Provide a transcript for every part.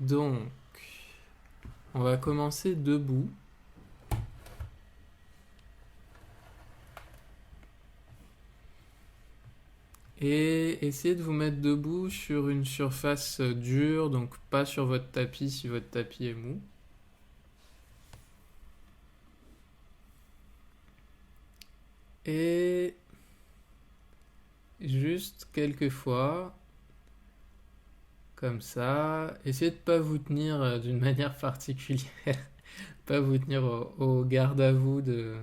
Donc, on va commencer debout. Et essayez de vous mettre debout sur une surface dure, donc pas sur votre tapis si votre tapis est mou. Et juste quelques fois, comme ça, essayez de ne pas vous tenir d'une manière particulière, pas vous tenir au garde à vous de...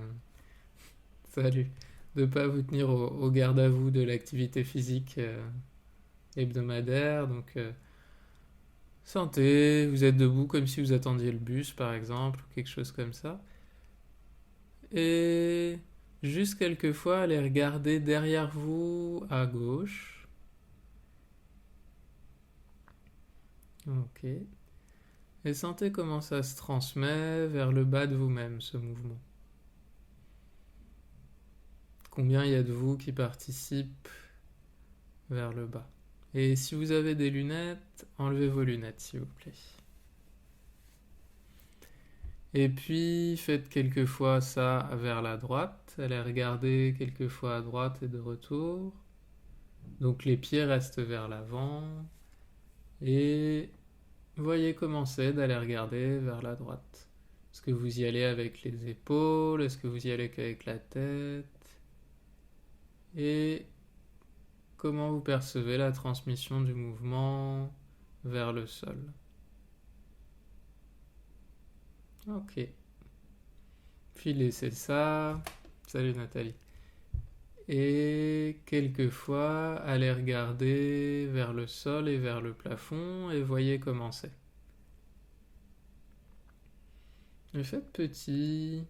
Salut. De pas vous tenir au garde à vous de l'activité physique hebdomadaire. Donc, sentez, vous êtes debout comme si vous attendiez le bus par exemple, ou quelque chose comme ça. Et juste quelques fois, allez regarder derrière vous à gauche. Ok. Et sentez comment ça se transmet vers le bas de vous-même, ce mouvement. Combien il y a de vous qui participent vers le bas. Et si vous avez des lunettes, enlevez vos lunettes s'il vous plaît. Et puis faites quelques fois ça vers la droite. Allez regarder quelques fois à droite et de retour. Donc les pieds restent vers l'avant. Et voyez comment c'est d'aller regarder vers la droite. Est-ce que vous y allez avec les épaules? Est-ce que vous y allez qu'avec la tête? Et comment vous percevez la transmission du mouvement vers le sol? Ok. Puis laissez ça. Salut Nathalie. Et quelquefois, allez regarder vers le sol et vers le plafond et voyez comment c'est. Et faites petit.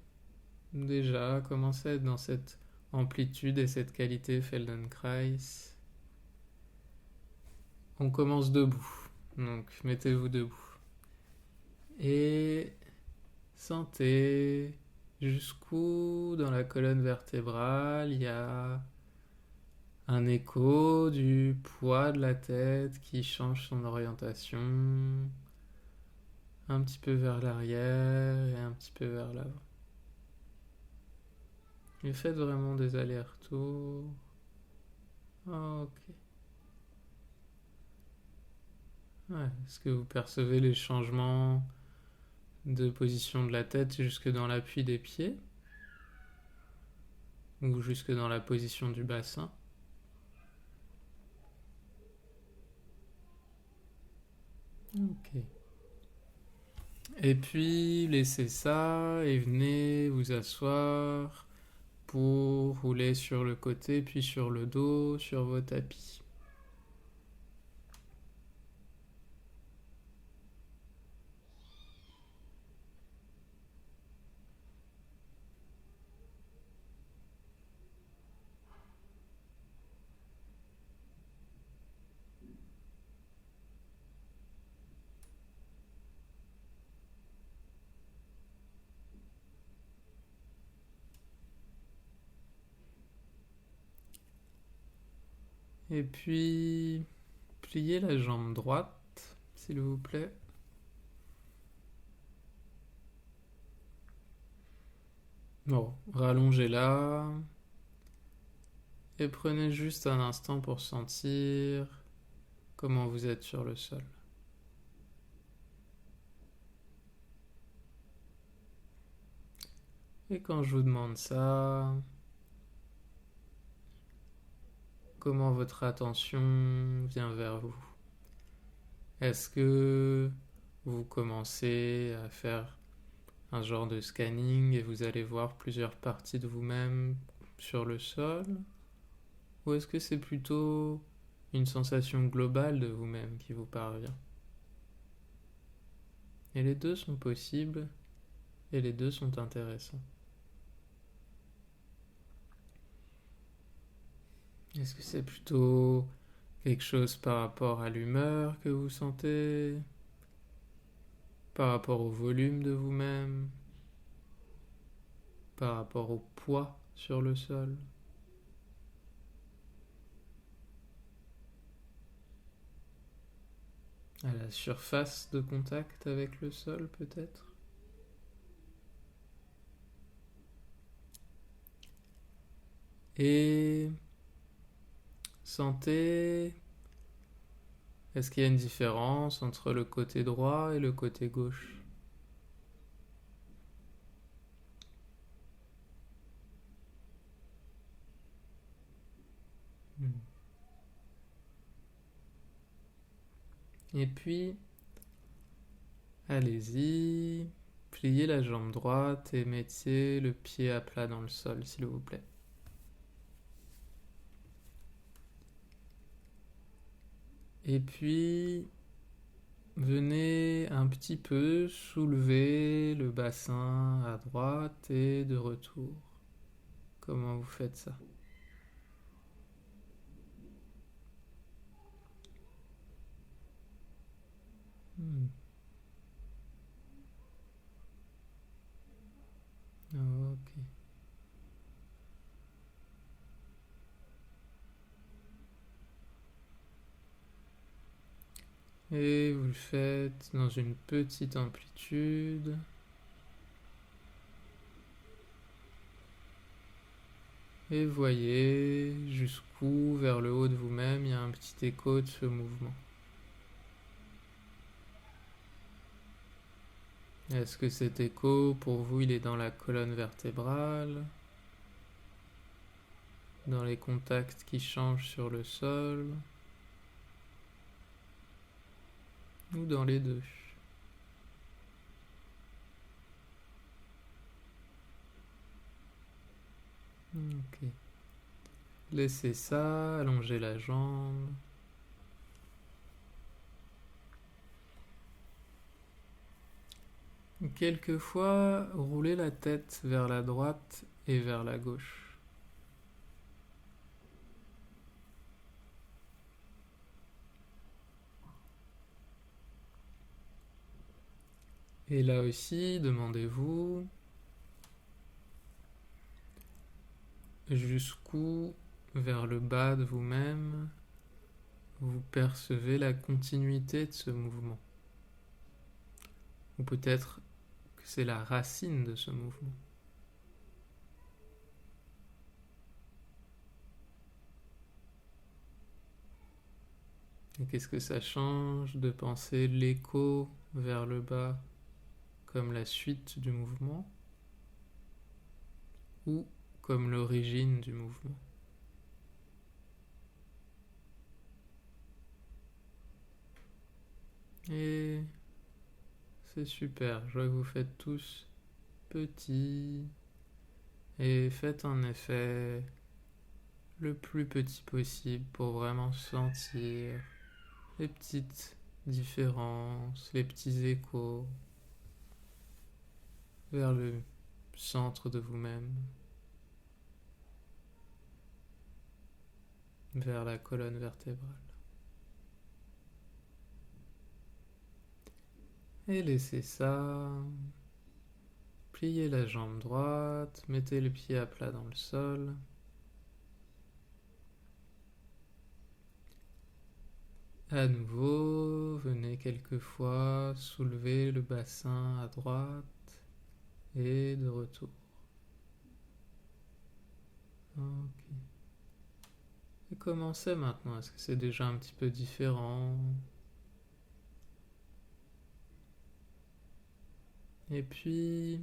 Déjà, commencez à être dans cette amplitude et cette qualité Feldenkrais. On commence debout. Donc, mettez-vous debout. Et sentez jusqu'où dans la colonne vertébrale il y a un écho du poids de la tête qui change son orientation un petit peu vers l'arrière et un petit peu vers l'avant. Et faites vraiment des allers-retours. Ok. Ouais. Est-ce que vous percevez les changements de position de la tête jusque dans l'appui des pieds ou jusque dans la position du bassin? Ok. Et puis laissez ça et venez vous asseoir pour rouler sur le côté puis sur le dos sur vos tapis. Et puis pliez la jambe droite, s'il vous plaît. Bon, rallongez-la. Et prenez juste un instant pour sentir comment vous êtes sur le sol. Et quand je vous demande ça, comment votre attention vient vers vous? Est-ce que vous commencez à faire un genre de scanning et vous allez voir plusieurs parties de vous-même sur le sol? Ou est-ce que c'est plutôt une sensation globale de vous-même qui vous parvient? Et les deux sont possibles et les deux sont intéressants. Est-ce que c'est plutôt quelque chose par rapport à l'humeur que vous sentez? Par rapport au volume de vous-même? Par rapport au poids sur le sol? à la surface de contact avec le sol peut-être. Et sentez, est-ce qu'il y a une différence entre le côté droit et le côté gauche? Et puis, allez-y, pliez la jambe droite et mettez le pied à plat dans le sol, s'il vous plaît. Et puis, venez un petit peu soulever le bassin à droite et de retour. Comment vous faites ça? Hmm. Ok. Et vous le faites dans une petite amplitude. Et voyez jusqu'où, vers le haut de vous-même, il y a un petit écho de ce mouvement. Est-ce que cet écho, pour vous, il est dans la colonne vertébrale, dans les contacts qui changent sur le sol, ou dans les deux? Ok. Laissez ça, allongez la jambe. Quelquefois, roulez la tête vers la droite et vers la gauche. Et là aussi, demandez-vous jusqu'où, vers le bas de vous-même, vous percevez la continuité de ce mouvement. Ou peut-être que c'est la racine de ce mouvement. Et qu'est-ce que ça change de penser l'écho vers le bas comme la suite du mouvement ou comme l'origine du mouvement? Et c'est super, je vois que vous faites tous petits et faites un effet le plus petit possible pour vraiment sentir les petites différences, les petits échos vers le centre de vous-même, vers la colonne vertébrale. Et laissez ça. Pliez la jambe droite, mettez le pied à plat dans le sol. À nouveau, venez quelquefois soulever le bassin à droite et de retour. Ok. Et commencez maintenant. Est-ce que c'est déjà un petit peu différent? Et puis,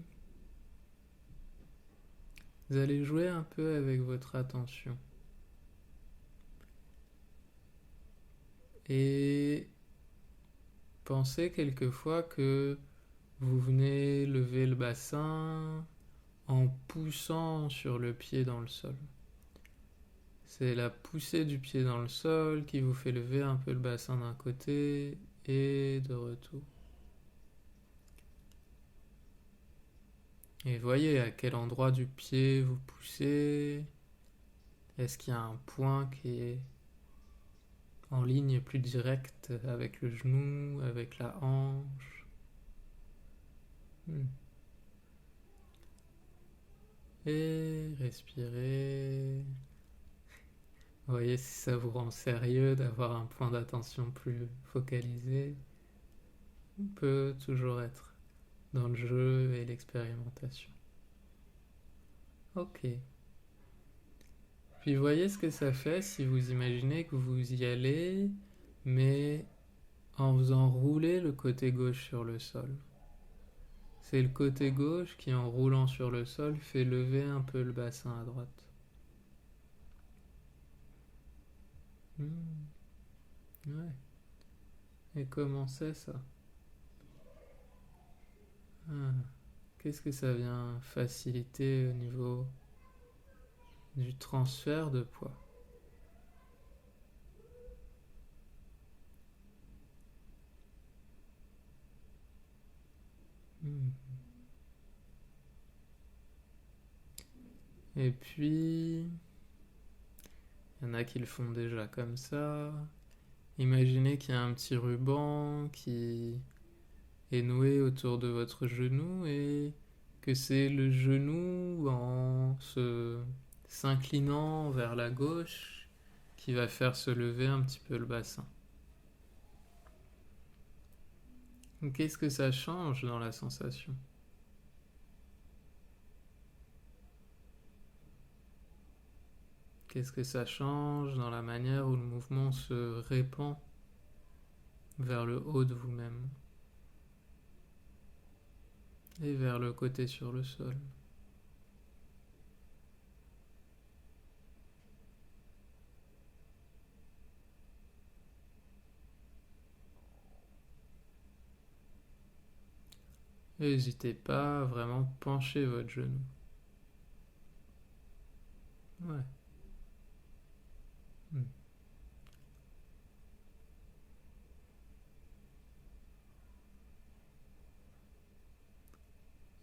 vous allez jouer un peu avec votre attention. Et pensez quelquefois que vous venez lever le bassin en poussant sur le pied dans le sol. C'est la poussée du pied dans le sol qui vous fait lever un peu le bassin d'un côté et de retour. Et voyez à quel endroit du pied vous poussez. Est-ce qu'il y a un point qui est en ligne plus directe avec le genou, avec la hanche? Et respirez. Voyez si ça vous rend sérieux d'avoir un point d'attention plus focalisé. peut toujours être dans le jeu et l'expérimentation. Ok. Puis voyez ce que ça fait si vous imaginez que vous y allez, mais en faisant rouler le côté gauche sur le sol. C'est le côté gauche qui, en roulant sur le sol, fait lever un peu le bassin à droite. Hmm, ouais. Et comment c'est ça? Ah, qu'est-ce que ça vient faciliter au niveau du transfert de poids? Hmm. Et puis, il y en a qui le font déjà comme ça. Imaginez qu'il y a un petit ruban qui est noué autour de votre genou et que c'est le genou en s'inclinant vers la gauche qui va faire se lever un petit peu le bassin. Qu'est-ce que ça change dans la sensation? Qu'est-ce que ça change dans la manière où le mouvement se répand vers le haut de vous-même et vers le côté sur le sol? N'hésitez pas à vraiment pencher votre genou. Ouais. Hmm.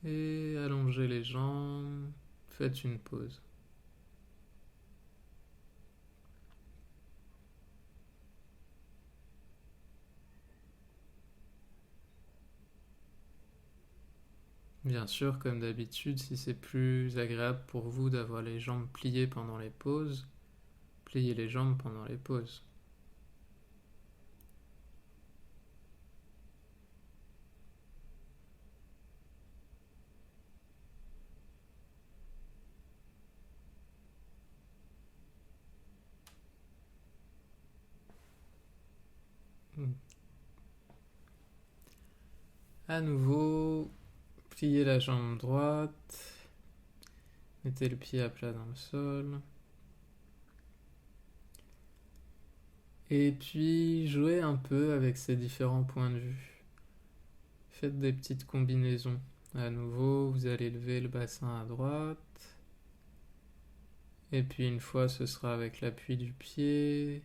Et allongez les jambes. Faites une pause. Bien sûr, comme d'habitude, si c'est plus agréable pour vous d'avoir les jambes pliées pendant les pauses, pliez les jambes pendant les pauses. Hmm. À nouveau, pliez la jambe droite, mettez le pied à plat dans le sol. Et puis, jouez un peu avec ces différents points de vue. Faites des petites combinaisons. À nouveau, vous allez lever le bassin à droite. Et puis une fois, ce sera avec l'appui du pied.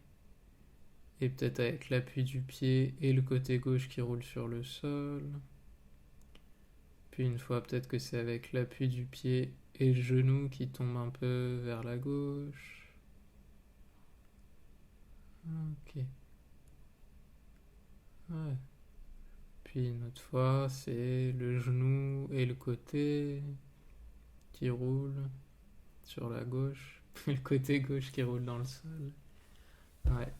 Et peut-être avec l'appui du pied et le côté gauche qui roule sur le sol. Puis une fois, peut-être que c'est avec l'appui du pied et le genou qui tombe un peu vers la gauche. Ok. Ouais. Puis une autre fois, c'est le genou et le côté qui roule sur la gauche. Le côté gauche qui roule dans le sol. Ouais.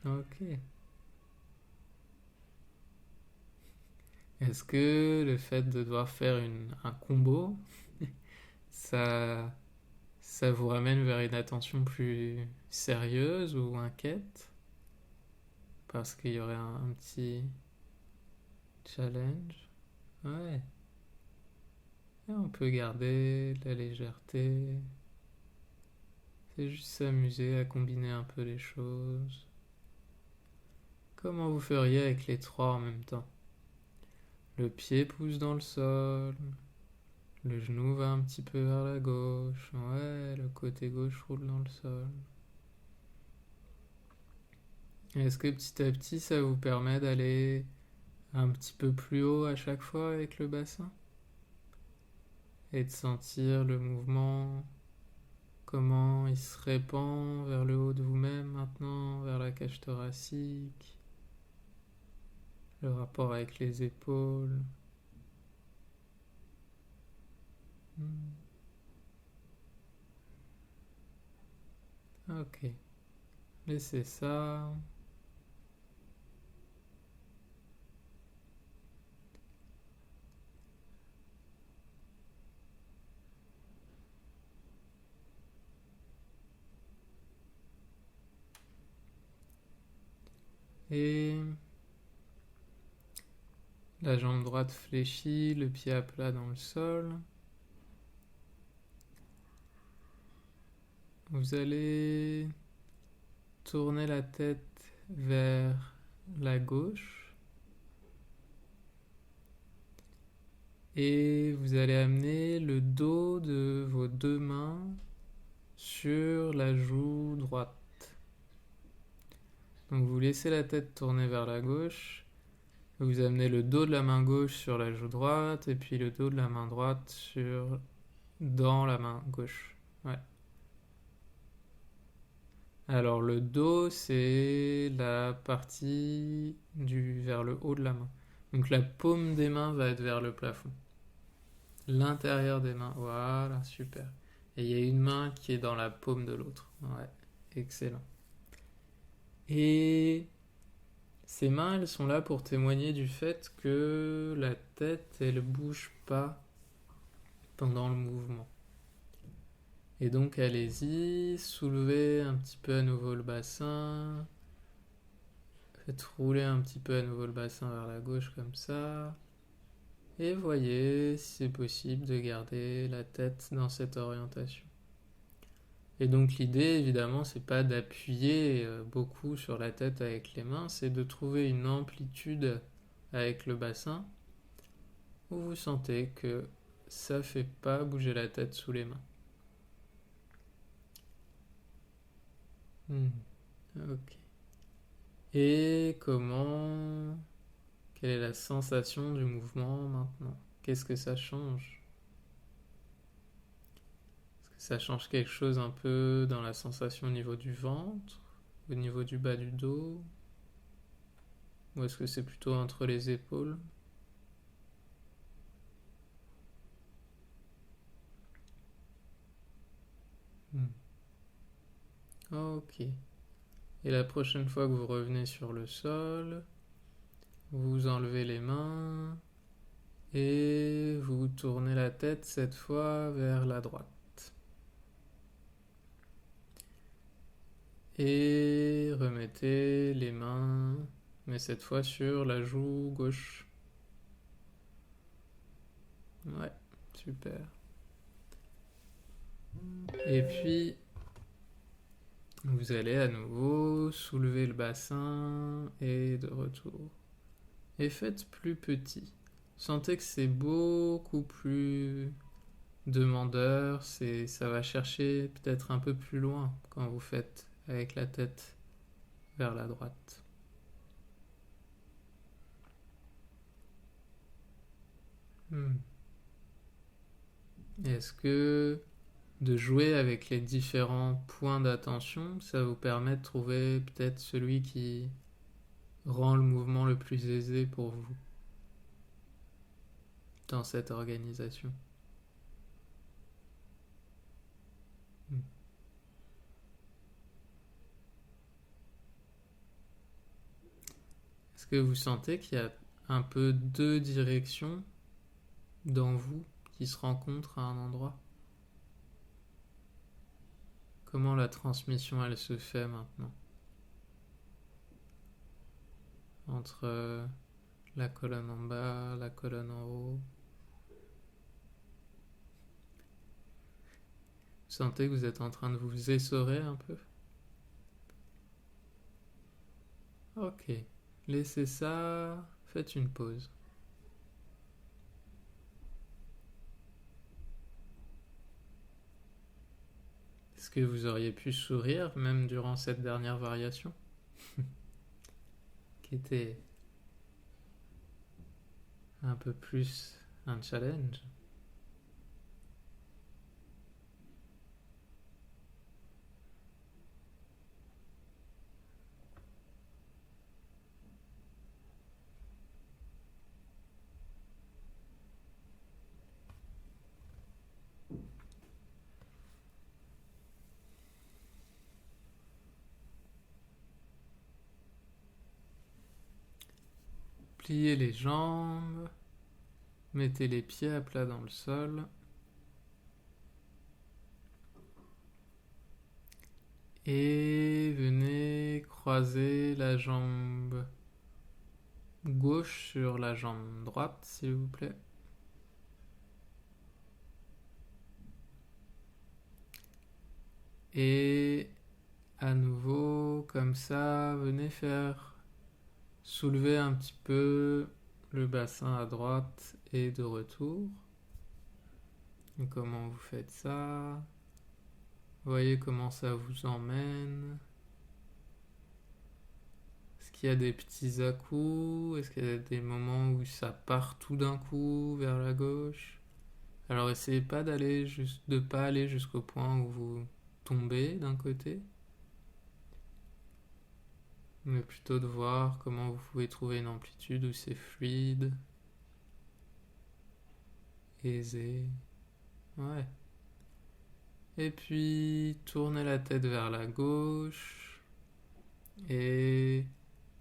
Ok. Est-ce que le fait de devoir faire un combo, ça, ça vous ramène vers une attention plus sérieuse ou inquiète? Parce qu'il y aurait un petit challenge. Ouais. Et on peut garder la légèreté. C'est juste s'amuser à combiner un peu les choses. Comment vous feriez avec les trois en même temps? Le pied pousse dans le sol, le genou va un petit peu vers la gauche, ouais, le côté gauche roule dans le sol. Est-ce que petit à petit ça vous permet d'aller un petit peu plus haut à chaque fois avec le bassin? Et de sentir le mouvement, comment il se répand vers le haut de vous-même maintenant, vers la cage thoracique, le rapport avec les épaules. Hmm. Ok, laissez ça. Et la jambe droite fléchie, le pied à plat dans le sol. Vous allez tourner la tête vers la gauche et vous allez amener le dos de vos deux mains sur la joue droite. Donc vous laissez la tête tourner vers la gauche, vous amenez le dos de la main gauche sur la joue droite et puis le dos de la main droite dans la main gauche. Ouais. Alors le dos, c'est la partie vers le haut de la main. Donc la paume des mains va être vers le plafond. L'intérieur des mains, voilà, super. Et il y a une main qui est dans la paume de l'autre. Ouais, excellent. Et ces mains, elles sont là pour témoigner du fait que la tête, elle bouge pas pendant le mouvement. Et donc allez-y, soulevez un petit peu à nouveau le bassin. Faites rouler un petit peu à nouveau le bassin vers la gauche comme ça. Et voyez si c'est possible de garder la tête dans cette orientation. Et donc l'idée, évidemment, c'est pas d'appuyer beaucoup sur la tête avec les mains, c'est de trouver une amplitude avec le bassin où vous sentez que ça fait pas bouger la tête sous les mains. Ok. Et quelle est la sensation du mouvement maintenant? Qu'est-ce que ça change? Est-ce que ça change quelque chose un peu dans la sensation au niveau du ventre, au niveau du bas du dos? Ou est-ce que c'est plutôt entre les épaules? Ok. Et la prochaine fois que vous revenez sur le sol, vous enlevez les mains et vous tournez la tête cette fois vers la droite. Et remettez les mains, mais cette fois sur la joue gauche. Ouais, super. Et puis, vous allez à nouveau soulever le bassin et de retour. Et faites plus petit. Sentez que c'est beaucoup plus demandeur, ça va chercher peut-être un peu plus loin quand vous faites avec la tête vers la droite. Est-ce que de jouer avec les différents points d'attention, ça vous permet de trouver peut-être celui qui rend le mouvement le plus aisé pour vous dans cette organisation? Est-ce que vous sentez qu'il y a un peu deux directions dans vous qui se rencontrent à un endroit? Comment la transmission elle se fait maintenant entre la colonne en bas, la colonne en haut? Vous sentez que vous êtes en train de vous essorer un peu? Ok, laissez ça, faites une pause. Est-ce que vous auriez pu sourire même durant cette dernière variation qui était un peu plus un challenge? Pliez les jambes, mettez les pieds à plat dans le sol Et venez croiser la jambe gauche sur la jambe droite, s'il vous plaît. Et à nouveau, comme ça, venez faire soulever un petit peu le bassin à droite et de retour. Et comment vous faites ça? Voyez comment ça vous emmène. Est-ce qu'il y a des petits à-coups? Est-ce qu'il y a des moments où ça part tout d'un coup vers la gauche? Alors essayez pas de pas aller jusqu'au point où vous tombez d'un côté, mais plutôt de voir comment vous pouvez trouver une amplitude où c'est fluide, aisé. Ouais. Et puis tournez la tête vers la gauche et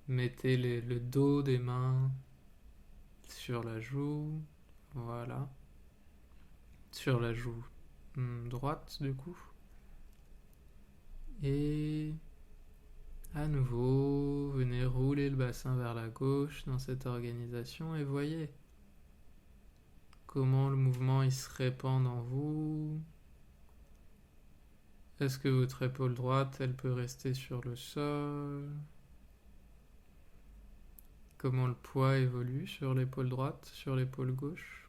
mettez le dos des mains sur la joue. Voilà. Sur la joue droite du coup. Et à nouveau, venez rouler le bassin vers la gauche dans cette organisation et voyez comment le mouvement il se répand dans vous. Est-ce que votre épaule droite, elle peut rester sur le sol? Comment le poids évolue sur l'épaule droite, sur l'épaule gauche?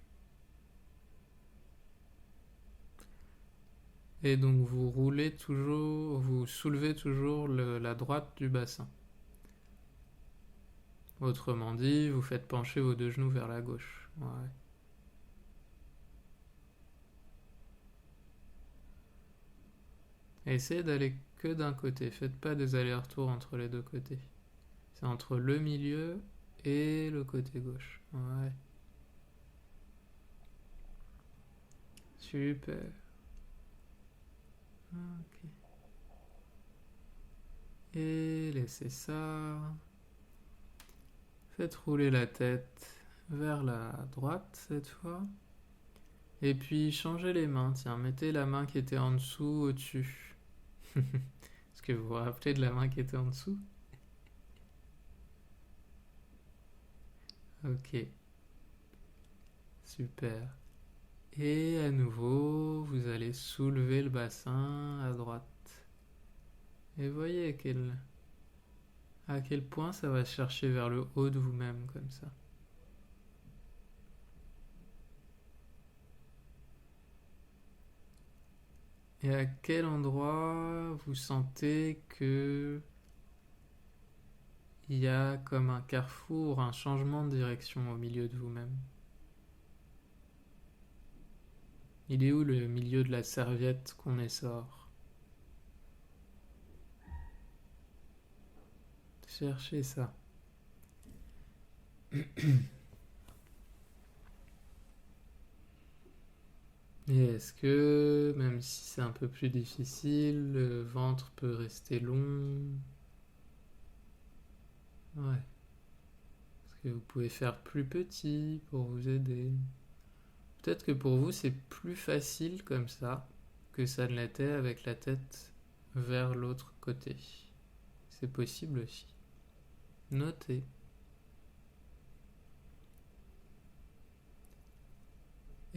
Et donc vous roulez toujours, vous soulevez toujours la droite du bassin. Autrement dit, vous faites pencher vos deux genoux vers la gauche. Ouais. Et essayez d'aller que d'un côté. Faites pas des allers-retours entre les deux côtés. C'est entre le milieu et le côté gauche. Ouais. Super. Ok. Et laissez ça. Faites rouler la tête vers la droite cette fois. Et puis changez les mains. Tiens, mettez la main qui était en dessous au-dessus. Est-ce que vous vous rappelez de la main qui était en dessous? Ok. Super. Et à nouveau, vous allez soulever le bassin à droite. Et voyez à quel point ça va chercher vers le haut de vous-même comme ça. Et à quel endroit vous sentez que il y a comme un carrefour, un changement de direction au milieu de vous-même? Il est où le milieu de la serviette qu'on essore? Cherchez ça. Et est-ce que, même si c'est un peu plus difficile, le ventre peut rester long? Ouais. Est-ce que vous pouvez faire plus petit pour vous aider? Peut-être que pour vous, c'est plus facile comme ça que ça ne l'était avec la tête vers l'autre côté. C'est possible aussi. Notez.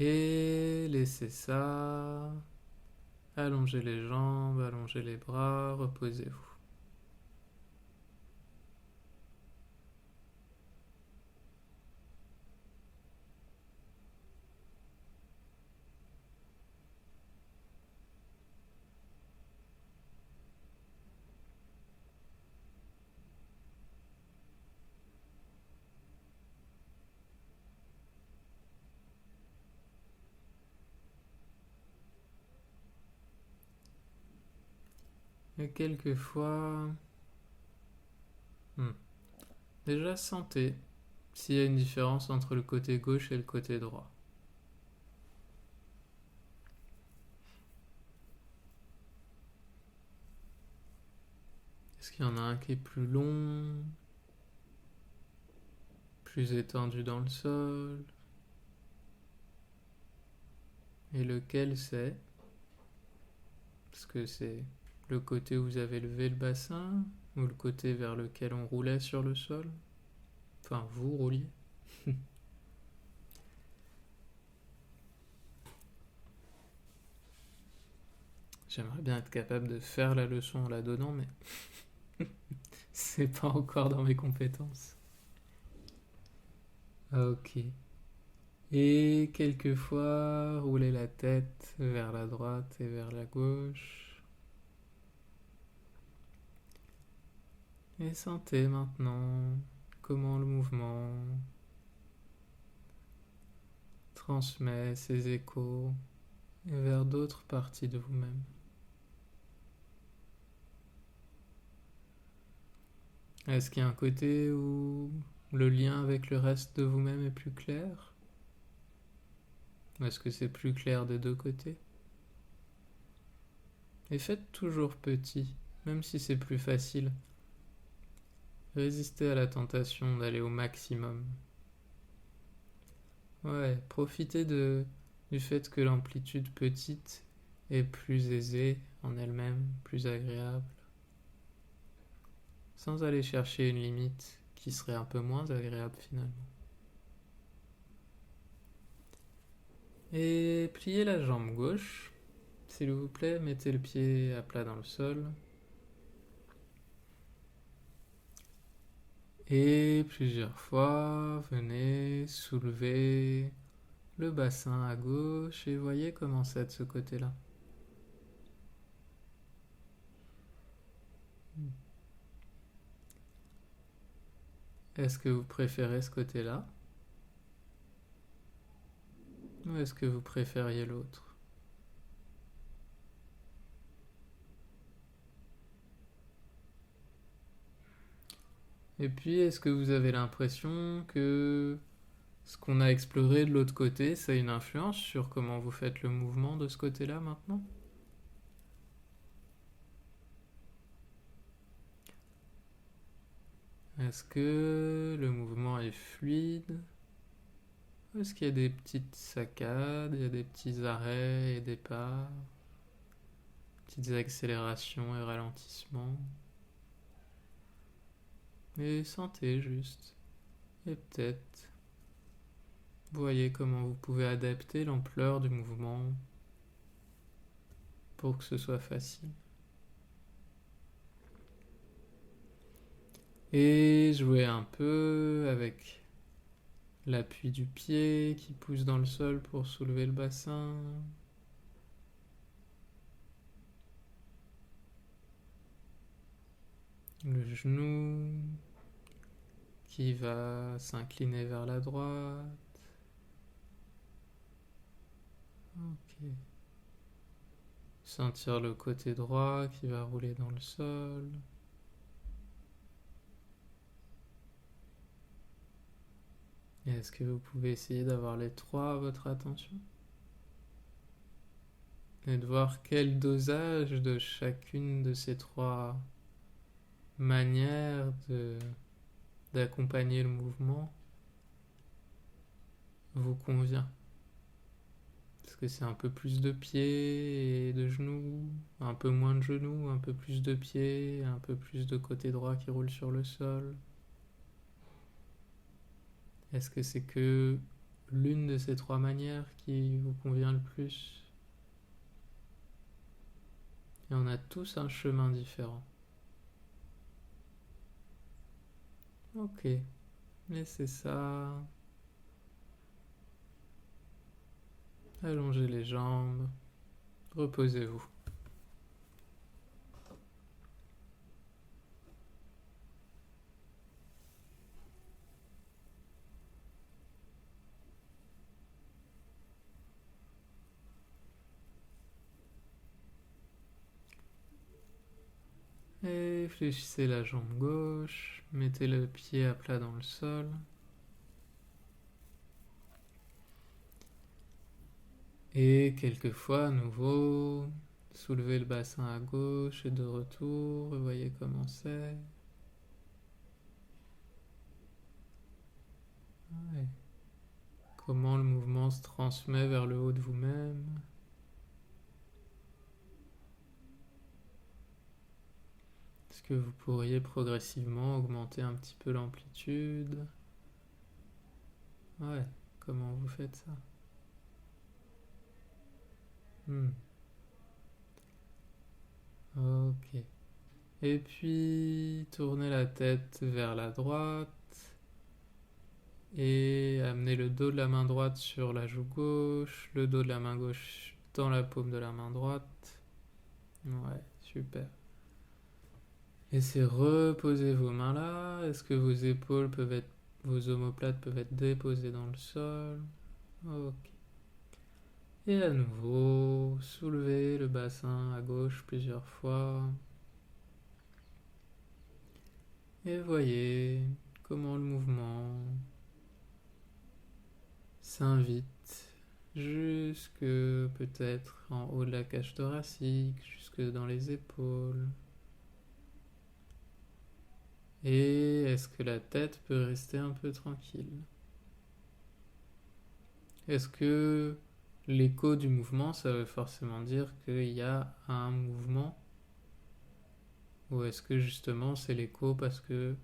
Et laissez ça. Allongez les jambes, allongez les bras, reposez-vous. Et quelquefois, déjà sentez s'il y a une différence entre le côté gauche et le côté droit. Est-ce qu'il y en a un qui est plus long, plus étendu dans le sol? Et lequel c'est? Est-ce que c'est le côté où vous avez levé le bassin ou le côté vers lequel on roulait sur le sol? Enfin, vous rouliez. J'aimerais bien être capable de faire la leçon en la donnant, mais c'est pas encore dans mes compétences. Ok. Et quelquefois, rouler la tête vers la droite et vers la gauche. Et sentez maintenant comment le mouvement transmet ses échos vers d'autres parties de vous-même. Est-ce qu'il y a un côté où le lien avec le reste de vous-même est plus clair? Ou est-ce que c'est plus clair des deux côtés? Et faites toujours petit, même si c'est plus facile. Résistez à la tentation d'aller au maximum. Ouais, profitez du fait que l'amplitude petite est plus aisée en elle-même, plus agréable, sans aller chercher une limite qui serait un peu moins agréable finalement. Et pliez la jambe gauche, s'il vous plaît, mettez le pied à plat dans le sol. Et plusieurs fois, venez soulever le bassin à gauche et voyez comment c'est de ce côté-là. Est-ce que vous préférez ce côté-là? Ou est-ce que vous préfériez l'autre? Et puis, est-ce que vous avez l'impression que ce qu'on a exploré de l'autre côté, ça a une influence sur comment vous faites le mouvement de ce côté-là maintenant? Est-ce que le mouvement est fluide? Ou est-ce qu'il y a des petites saccades, il y a des petits arrêts et départs, petites accélérations et ralentissements? Et sentez juste. Et peut-être, voyez comment vous pouvez adapter l'ampleur du mouvement pour que ce soit facile. Et jouez un peu avec l'appui du pied qui pousse dans le sol pour soulever le bassin. Le genou qui va s'incliner vers la droite. Ok. Sentir le côté droit qui va rouler dans le sol. Et est-ce que vous pouvez essayer d'avoir les trois à votre attention? Et de voir quel dosage de chacune de ces trois manières d'accompagner le mouvement vous convient. Est-ce que c'est un peu plus de pieds et de genoux, un peu moins de genoux, un peu plus de pieds, un peu plus de côté droit qui roule sur le sol? Est-ce que c'est que l'une de ces trois manières qui vous convient le plus? Et on a tous un chemin différent. Ok, laissez ça. Allongez les jambes. Reposez-vous. Et fléchissez la jambe gauche. Mettez le pied à plat dans le sol. Et quelquefois, à nouveau, soulevez le bassin à gauche et de retour. Et voyez comment c'est. Ouais. Comment le mouvement se transmet vers le haut de vous-même. que vous pourriez progressivement augmenter un petit peu l'amplitude. Ouais, comment vous faites ça? Ok. Et puis, tournez la tête vers la droite et amenez le dos de la main droite sur la joue gauche, le dos de la main gauche dans la paume de la main droite. Ouais, super. Laissez reposer vos mains là. Est-ce que vos omoplates peuvent être déposées dans le sol? Ok. Et à nouveau, soulevez le bassin à gauche plusieurs fois. Et voyez comment le mouvement s'invite jusque peut-être en haut de la cage thoracique, jusque dans les épaules. Et est-ce que la tête peut rester un peu tranquille? Est-ce que l'écho du mouvement, ça veut forcément dire qu'il y a un mouvement? Ou est-ce que justement c'est l'écho parce que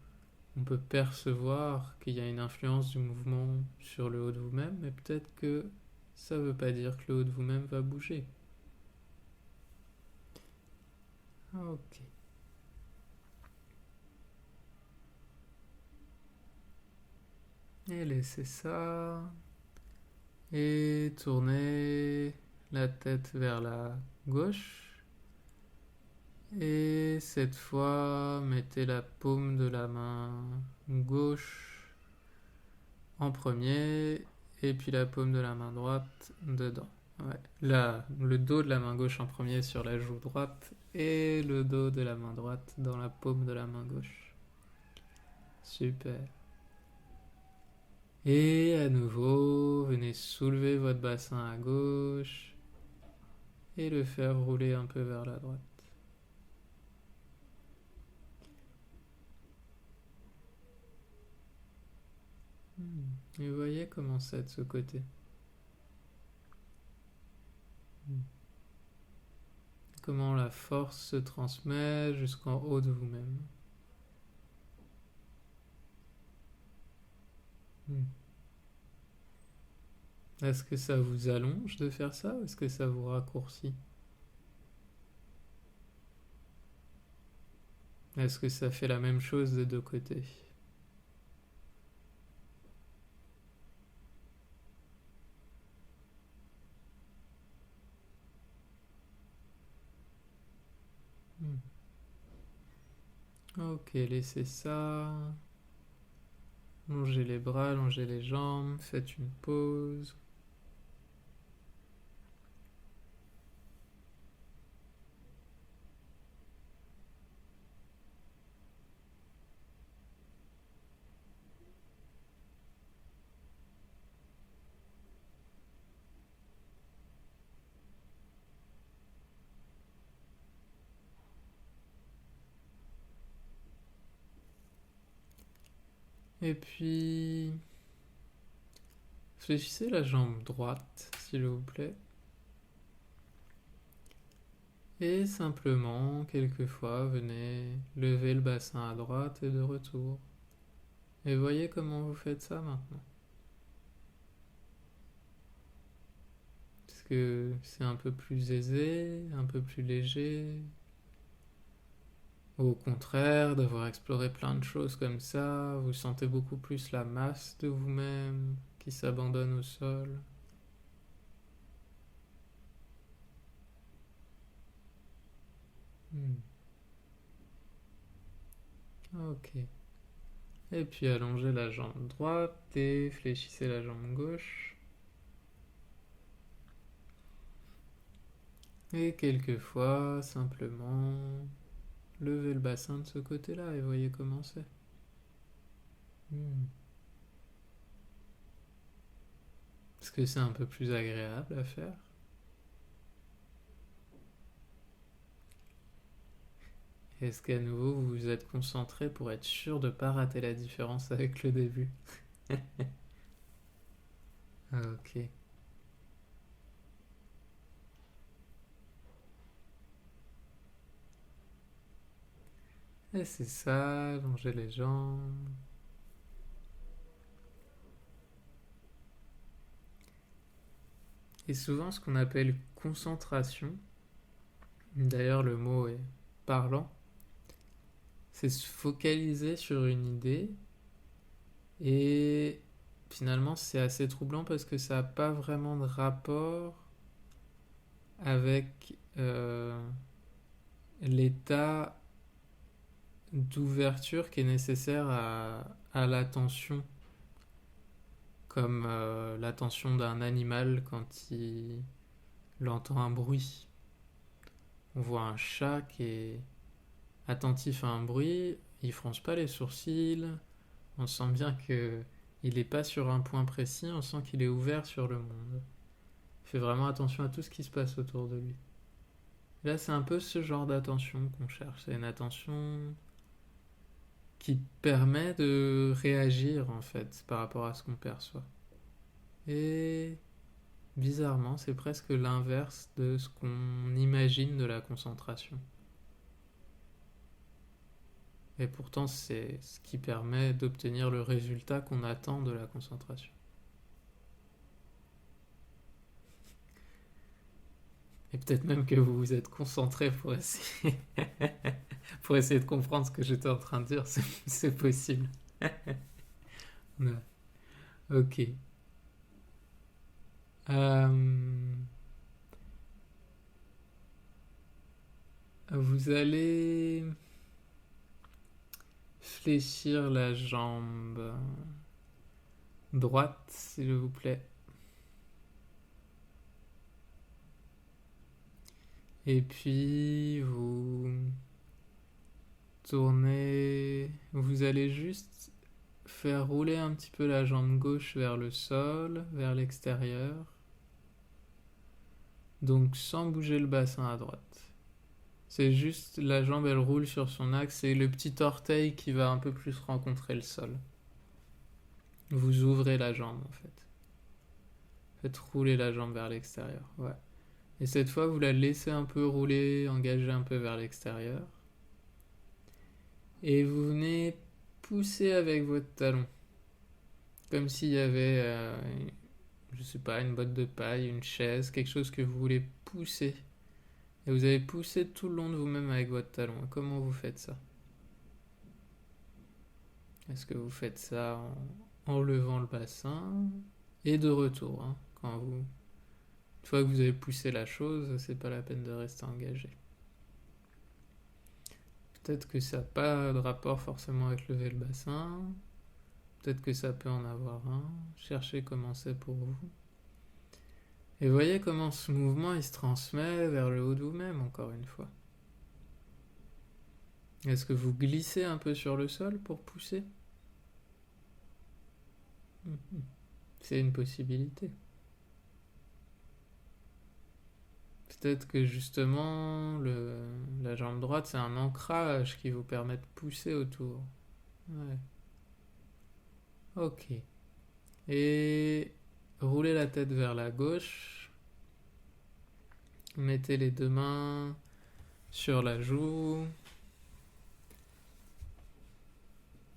on peut percevoir qu'il y a une influence du mouvement sur le haut de vous-même, mais peut-être que ça ne veut pas dire que le haut de vous-même va bouger. Ok. Et laissez ça. Et tournez la tête vers la gauche. Et cette fois, mettez la paume de la main gauche en premier et puis la paume de la main droite dedans. Ouais. Là, le dos de la main gauche en premier sur la joue droite et le dos de la main droite dans la paume de la main gauche. Super. Et à nouveau, venez soulever votre bassin à gauche et le faire rouler un peu vers la droite. Et vous voyez comment c'est de ce côté. Comment la force se transmet jusqu'en haut de vous-même. Est-ce que ça vous allonge de faire ça ou est-ce que ça vous raccourcit? Est-ce que ça fait la même chose des deux côtés? Ok, laissez ça. Longez les bras, longez les jambes, faites une pause. Et puis, fléchissez la jambe droite, s'il vous plaît. Et simplement, quelquefois, venez lever le bassin à droite et de retour. Et voyez comment vous faites ça maintenant. Est-ce que c'est un peu plus aisé, un peu plus léger? Ou au contraire, d'avoir exploré plein de choses comme ça, vous sentez beaucoup plus la masse de vous-même qui s'abandonne au sol? Ok. Et puis allongez la jambe droite et fléchissez la jambe gauche. Et quelquefois, simplement, levez le bassin de ce côté-là et voyez comment c'est. Est-ce que c'est un peu plus agréable à faire? Est-ce qu'à nouveau vous vous êtes concentré pour être sûr de ne pas rater la différence avec le début? Ok. Et c'est ça, longer les jambes. Et souvent, ce qu'on appelle concentration, d'ailleurs le mot est parlant, c'est se focaliser sur une idée et finalement c'est assez troublant parce que ça n'a pas vraiment de rapport avec l'état d'ouverture qui est nécessaire à l'attention, comme l'attention d'un animal quand il entend un bruit. On voit un chat qui est attentif à un bruit, il fronce pas les sourcils, on sent bien que il n'est pas sur un point précis, on sent qu'il est ouvert sur le monde. Il fait vraiment attention à tout ce qui se passe autour de lui. Là, c'est un peu ce genre d'attention qu'on cherche. C'est une attention qui permet de réagir en fait par rapport à ce qu'on perçoit. Et bizarrement, c'est presque l'inverse de ce qu'on imagine de la concentration. Et pourtant, c'est ce qui permet d'obtenir le résultat qu'on attend de la concentration. Et peut-être même que vous vous êtes concentré pour essayer de comprendre ce que j'étais en train de dire. C'est possible. Ouais. Ok. Vous allez fléchir la jambe droite, s'il vous plaît. Et puis vous tournez, vous allez juste faire rouler un petit peu la jambe gauche vers le sol, vers l'extérieur. Donc sans bouger le bassin à droite. C'est juste la jambe elle roule sur son axe et le petit orteil qui va un peu plus rencontrer le sol. Vous ouvrez la jambe en fait. Faites rouler la jambe vers l'extérieur. Ouais. Et cette fois vous la laissez un peu rouler, engager un peu vers l'extérieur. Et vous venez pousser avec votre talon. Comme s'il y avait, je sais pas, une botte de paille, une chaise, quelque chose que vous voulez pousser. Et vous allez pousser tout le long de vous-même avec votre talon. Comment vous faites ça? Est-ce que vous faites ça en levant le bassin et de retour quand vous... Une fois que vous avez poussé la chose, c'est pas la peine de rester engagé. Peut-être que ça n'a pas de rapport forcément avec lever le bassin. Peut-être que ça peut en avoir un. Cherchez comment c'est pour vous. Et voyez comment ce mouvement il se transmet vers le haut de vous-même, encore une fois. Est-ce que vous glissez un peu sur le sol pour pousser? C'est une possibilité. Peut-être que justement, la jambe droite, c'est un ancrage qui vous permet de pousser autour. Ouais. Ok. Et roulez la tête vers la gauche. Mettez les deux mains sur la joue.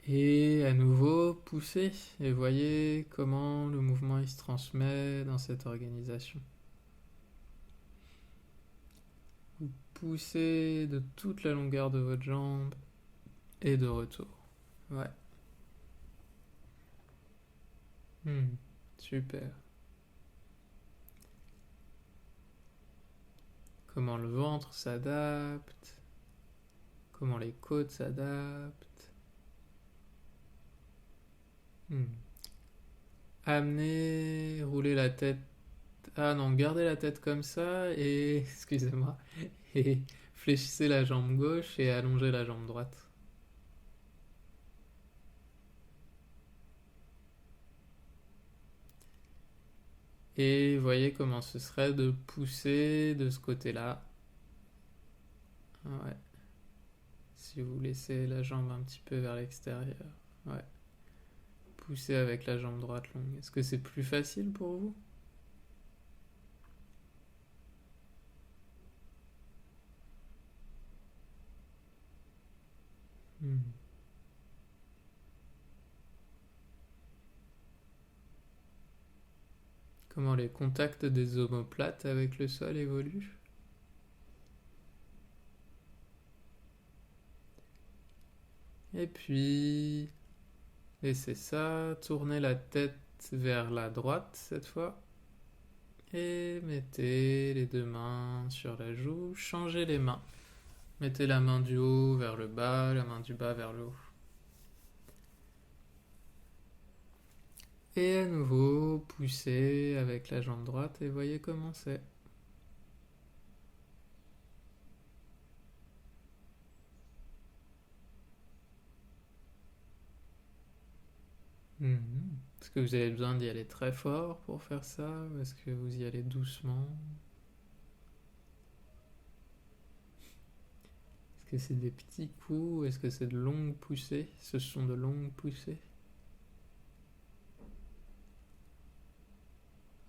Et à nouveau, poussez. Et voyez comment le mouvement il se transmet dans cette organisation. Vous poussez de toute la longueur de votre jambe et de retour. Ouais. Super. Comment le ventre s'adapte. Comment les côtes s'adaptent. Amenez, roulez la tête. Ah non, gardez la tête comme ça et, excusez-moi, et fléchissez la jambe gauche et allongez la jambe droite. Et voyez comment ce serait de pousser de ce côté-là. Ouais. Si vous laissez la jambe un petit peu vers l'extérieur. Ouais. Poussez avec la jambe droite longue. Est-ce que c'est plus facile pour vous? comment les contacts des omoplates avec le sol évoluent. Et puis, laissez ça, tournez la tête vers la droite cette fois. Et mettez les deux mains sur la joue, changez les mains. Mettez la main du haut vers le bas, la main du bas vers le haut. Et à nouveau, poussez avec la jambe droite et voyez comment c'est. Est-ce que vous avez besoin d'y aller très fort pour faire ça ou est-ce que vous y allez doucement? Est-ce que c'est des petits coups ou est-ce que c'est de longues poussées? Ce sont de longues poussées.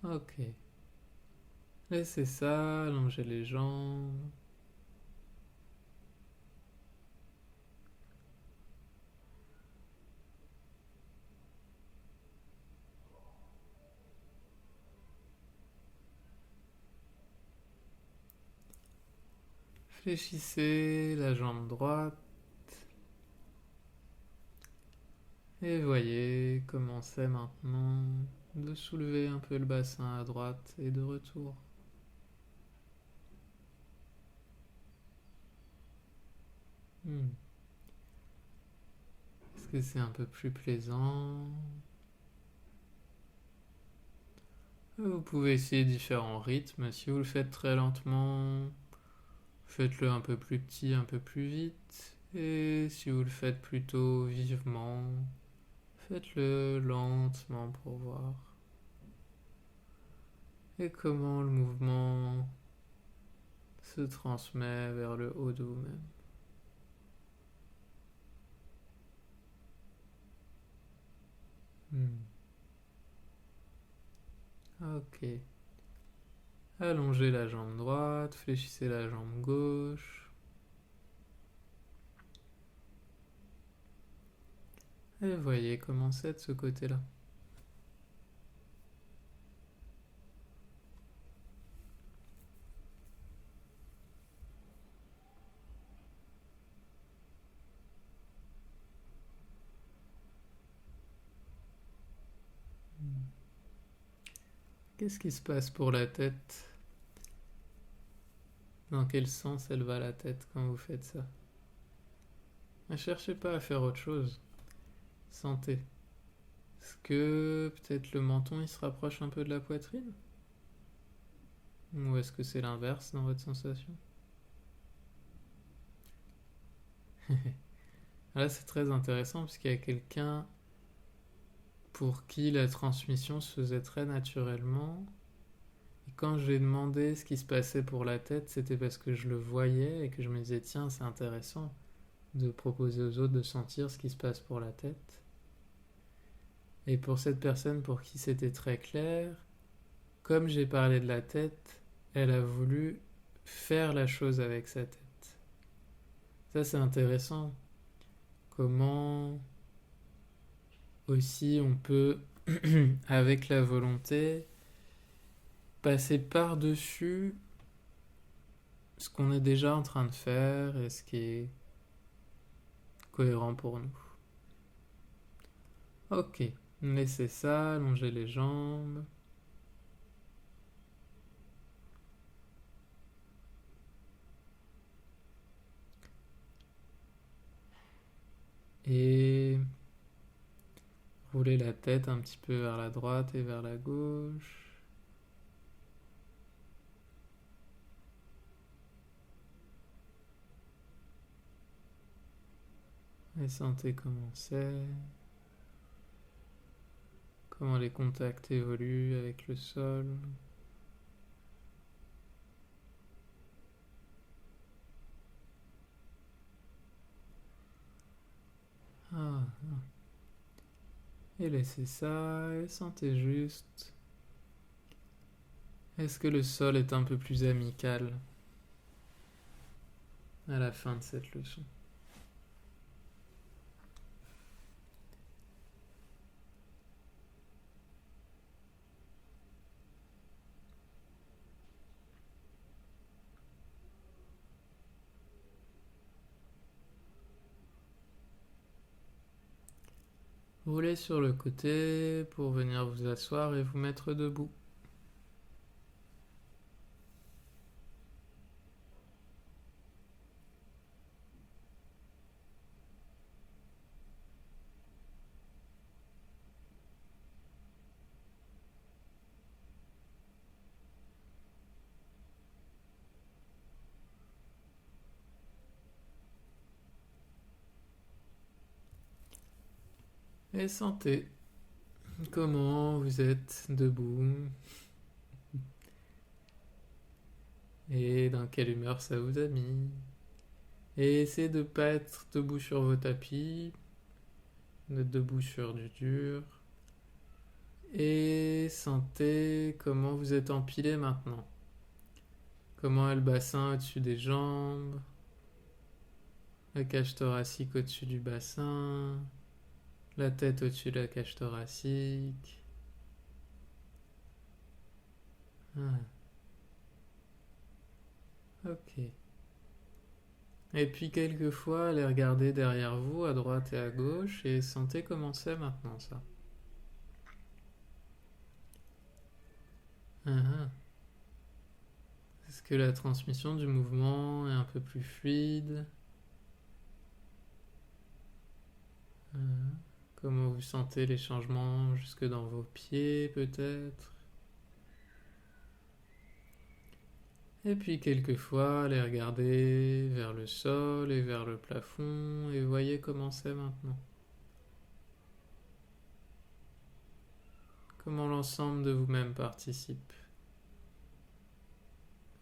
Ok. Laissez ça, allongez les jambes. Fléchissez la jambe droite. Et voyez comment c'est maintenant de soulever un peu le bassin à droite et de retour. Est-ce que c'est un peu plus plaisant? Vous pouvez essayer différents rythmes. Si vous le faites très lentement, faites-le un peu plus petit, un peu plus vite. Et si vous le faites plutôt vivement, faites-le lentement pour voir. Et comment le mouvement se transmet vers le haut de vous-même. Ok. Allongez la jambe droite, fléchissez la jambe gauche. Et voyez comment c'est de ce côté-là. Qu'est-ce qui se passe pour la tête? Dans quel sens elle va la tête quand vous faites ça? Ne cherchez pas à faire autre chose. Sentez. Est-ce que peut-être le menton il se rapproche un peu de la poitrine? Ou est-ce que c'est l'inverse dans votre sensation? Là c'est très intéressant parce qu'il y a quelqu'un pour qui la transmission se faisait très naturellement. Et quand j'ai demandé ce qui se passait pour la tête, c'était parce que je le voyais et que je me disais tiens c'est intéressant de proposer aux autres de sentir ce qui se passe pour la tête. Et pour cette personne pour qui c'était très clair, comme j'ai parlé de la tête, elle a voulu faire la chose avec sa tête. Ça c'est intéressant. Comment aussi on peut, avec la volonté, passer par-dessus ce qu'on est déjà en train de faire et ce qui est cohérent pour nous. Ok, laissez ça, allongez les jambes. Et roulez la tête un petit peu vers la droite et vers la gauche. Et sentez comment c'est, comment les contacts évoluent avec le sol. Ah. Et laissez ça, et sentez juste. Est-ce que le sol est un peu plus amical à la fin de cette leçon? Roulez sur le côté pour venir vous asseoir et vous mettre debout. Et sentez comment vous êtes debout et dans quelle humeur ça vous a mis. Et essayez de ne pas être debout sur vos tapis, d'être debout sur du dur. Et sentez comment vous êtes empilé maintenant. Comment est le bassin au-dessus des jambes, la cage thoracique au-dessus du bassin, la tête au-dessus de la cage thoracique. Ah, ok. Et puis quelquefois, allez regarder derrière vous, à droite et à gauche, et sentez comment c'est maintenant ça. Ah, ah. Est-ce que la transmission du mouvement est un peu plus fluide? Ah, ah. Comment vous sentez les changements jusque dans vos pieds peut-être? Et puis quelquefois, allez regarder vers le sol et vers le plafond et voyez comment c'est maintenant. Comment l'ensemble de vous-même participe.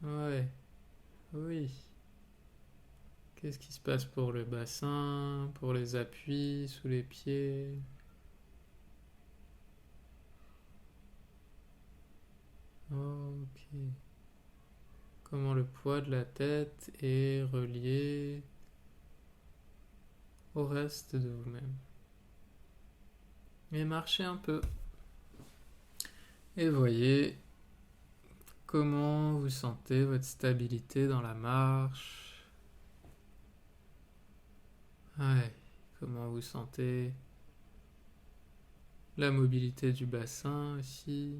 Ouais, oui. Qu'est-ce qui se passe pour le bassin, pour les appuis sous les pieds? Ok. Comment le poids de la tête est relié au reste de vous-même. Et marchez un peu. Et voyez comment vous sentez votre stabilité dans la marche. Ouais. Comment vous sentez la mobilité du bassin aussi.